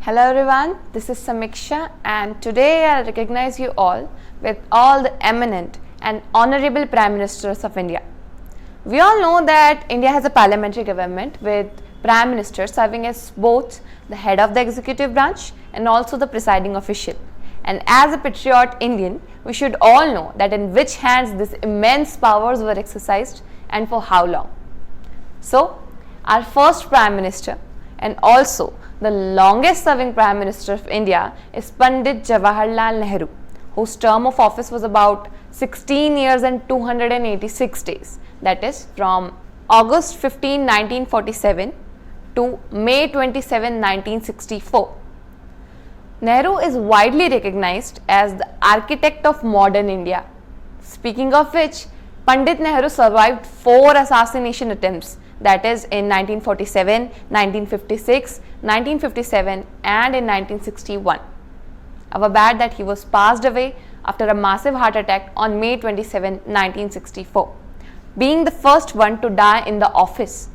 Hello everyone, this is Samiksha and today I recognize you all with all the eminent and honorable Prime Ministers of India. We all know that India has a parliamentary government with Prime Minister serving as both the head of the executive branch and also the presiding official. And as a patriot Indian, we should all know that in which hands these immense powers were exercised and for how long. So, our first Prime Minister and also the longest serving Prime Minister of India is Pandit Jawaharlal Nehru, whose term of office was about 16 years and 286 days, that is from August 15, 1947 to May 27, 1964. Nehru is widely recognized as the architect of modern India. Speaking of which, Pandit Nehru survived 4 assassination attempts, that is in 1947, 1956, 1957 and in 1961. Our bad that he was passed away after a massive heart attack on May 27, 1964, being the first one to die in the office.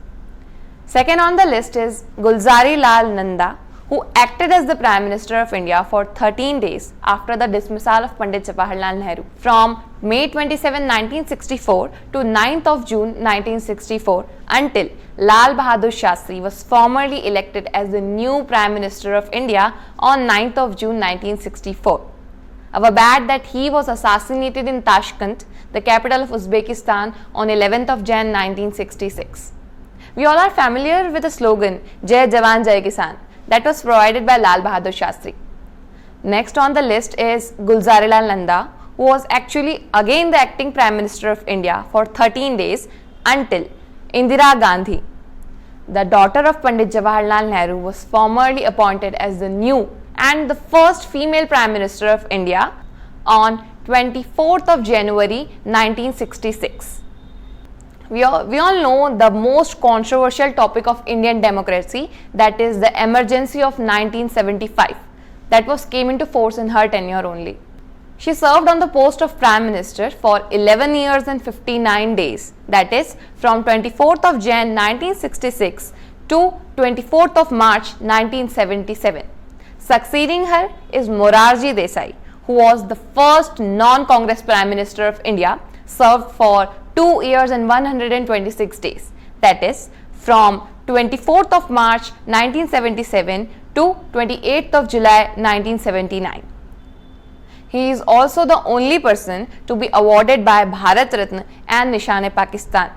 Second on the list is Gulzari Lal Nanda, who acted as the Prime Minister of India for 13 days after the dismissal of Pandit Jawaharlal Nehru. From May 27, 1964 to 9th of June 1964 until Lal Bahadur Shastri was formally elected as the new Prime Minister of India on 9th of June 1964. Our bad that he was assassinated in Tashkent, the capital of Uzbekistan, on 11th of Jan 1966. We all are familiar with the slogan Jai Jawan Jai Kisan that was provided by Lal Bahadur Shastri. Next on the list is Gulzari Lal Nanda, who was actually again the acting Prime Minister of India for 13 days until Indira Gandhi, the daughter of Pandit Jawaharlal Nehru, was formally appointed as the new and the first female Prime Minister of India on 24th of January 1966. We all know the most controversial topic of Indian democracy, that is the emergency of 1975 that came into force in her tenure only. She served on the post of Prime Minister for 11 years and 59 days, that is from 24th of Jan 1966 to 24th of March 1977. Succeeding her is Morarji Desai, who was the first non-Congress Prime Minister of India, served for 2 years and 126 days, that is from 24th of March 1977 to 28th of July 1979. He is also the only person to be awarded by Bharat Ratna and Nishan-e-Pakistan.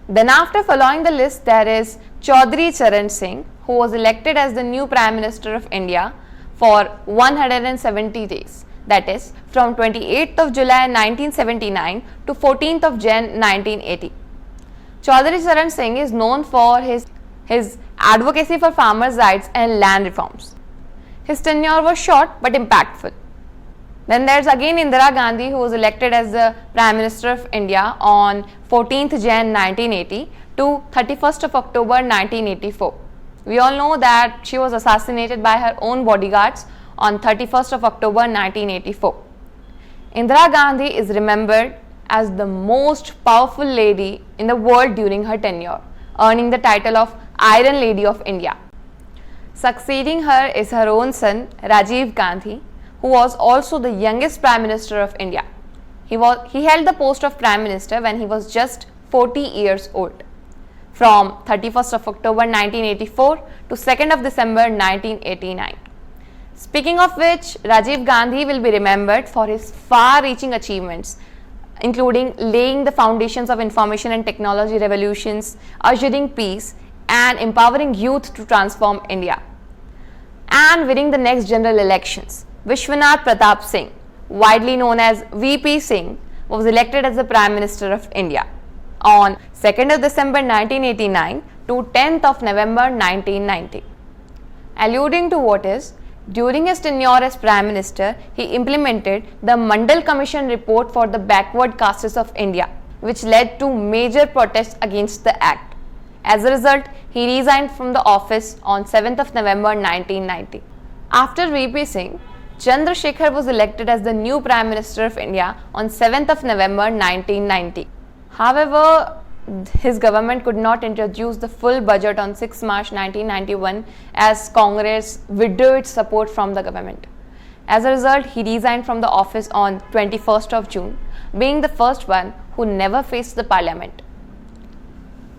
Then after following the list, there is Chaudhry Charan Singh, who was elected as the new Prime Minister of India for 170 days. That is from 28th of July 1979 to 14th of Jan 1980. Chaudhry Charan Singh is known for his advocacy for farmers' rights and land reforms. His tenure was short but impactful. Then there's again Indira Gandhi, who was elected as the Prime Minister of India on 14th Jan 1980 to 31st of October 1984. We all know that she was assassinated by her own bodyguards on 31st of October 1984. Indira Gandhi is remembered as the most powerful lady in the world during her tenure, earning the title of Iron Lady of India. Succeeding her is her own son Rajiv Gandhi, who was also the youngest Prime Minister of India. He held the post of Prime Minister when he was just 40 years old, from 31st of October 1984 to 2nd of December 1989. Speaking of which, Rajiv Gandhi will be remembered for his far-reaching achievements, including laying the foundations of information and technology revolutions, ushering peace and empowering youth to transform India, and winning the next general elections. Vishwanath Pratap Singh, widely known as VP Singh, was elected as the Prime Minister of India on 2nd of December 1989 to 10th of November 1990. Alluding to what is, during his tenure as Prime Minister, he implemented the Mandal Commission report for the backward castes of India, which led to major protests against the act. As a result, he resigned from the office on 7th of November 1990. After VP Singh, Chandrasekhar was elected as the new Prime Minister of India on 7th of November 1990. However, his government could not introduce the full budget on 6 March 1991 as Congress withdrew its support from the government. As a result, he resigned from the office on 21st of June, being the first one who never faced the parliament.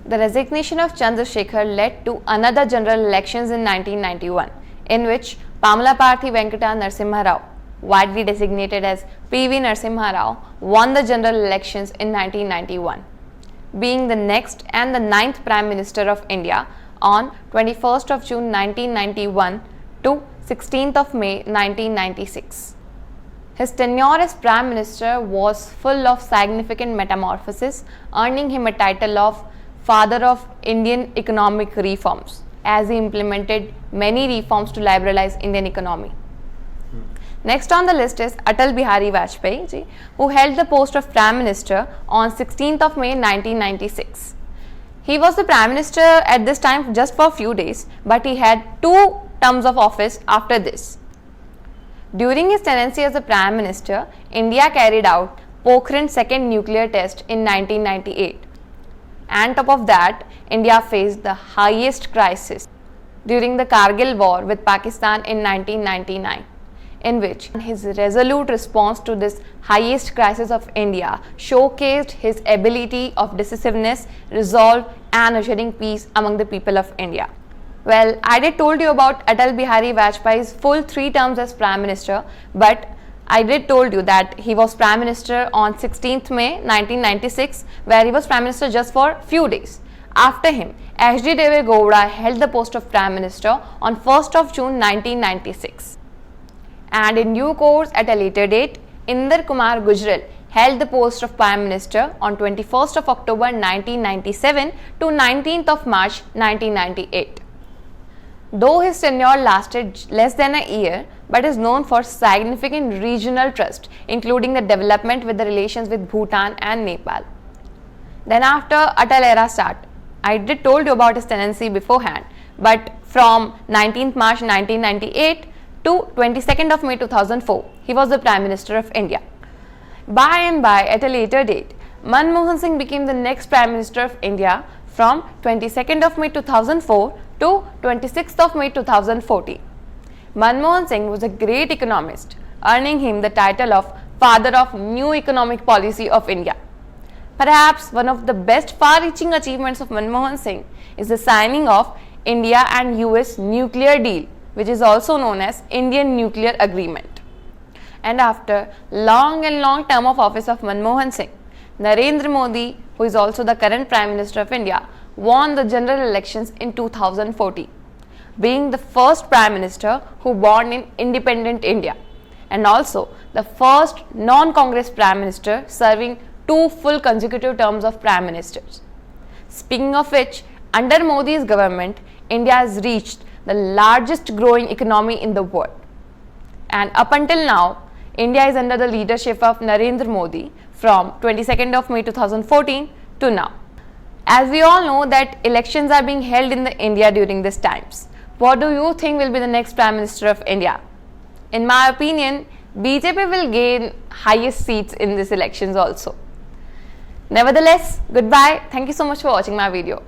The resignation of Chandrasekhar led to another general elections in 1991, in which Pamalaparthi Venkata Narasimha Rao, widely designated as PV Narasimha Rao, won the general elections in 1991, being the next and the 9th Prime Minister of India on 21st of June 1991 to 16th of May 1996. His tenure as Prime Minister was full of significant metamorphosis, earning him a title of Father of Indian Economic Reforms, as he implemented many reforms to liberalize Indian economy. Next on the list is Atal Bihari Vajpayee ji, who held the post of Prime Minister on 16th of May 1996. He was the Prime Minister at this time just for a few days, but he had 2 terms of office after this. During his tenancy as the Prime Minister, India carried out Pokhran second nuclear test in 1998. And top of that, India faced the highest crisis during the Kargil war with Pakistan in 1999, in which his resolute response to this highest crisis of India showcased his ability of decisiveness, resolve and assuring peace among the people of India. Well, I did told you about Atal Bihari Vajpayee's full 3 terms as Prime Minister, but I did told you that he was Prime Minister on 16th May 1996, where he was Prime Minister just for few days. After him, H.D. Deve Gowda held the post of Prime Minister on 1st of June 1996. And in due course, at a later date, Inder Kumar Gujral held the post of Prime Minister on 21st of October 1997 to 19th of March 1998. Though his tenure lasted less than a year, but is known for significant regional trust, including the development with the relations with Bhutan and Nepal. Then after Atal era start, I did told you about his tenancy beforehand, but from 19th March 1998 to 22nd of May 2004, he was the Prime Minister of India. By and by, at a later date, Manmohan Singh became the next Prime Minister of India from 22nd of May 2004 to 26th of May 2014. Manmohan Singh was a great economist, earning him the title of Father of New Economic Policy of India. Perhaps one of the best far-reaching achievements of Manmohan Singh is the signing of India and US nuclear deal, which is also known as Indian Nuclear Agreement. And after long term of office of Manmohan Singh, Narendra Modi, who is also the current Prime Minister of India, won the general elections in 2014, being the first Prime Minister who born in independent India and also the first non-Congress Prime Minister serving 2 full consecutive terms of Prime Ministers. Speaking of which, under Modi's government, India has reached the largest growing economy in the world. And up until now, India is under the leadership of Narendra Modi from 22nd of May 2014 to now. As we all know that elections are being held in India during these times. What do you think will be the next Prime Minister of India? In my opinion, BJP will gain highest seats in these elections also. Nevertheless, goodbye. Thank you so much for watching my video.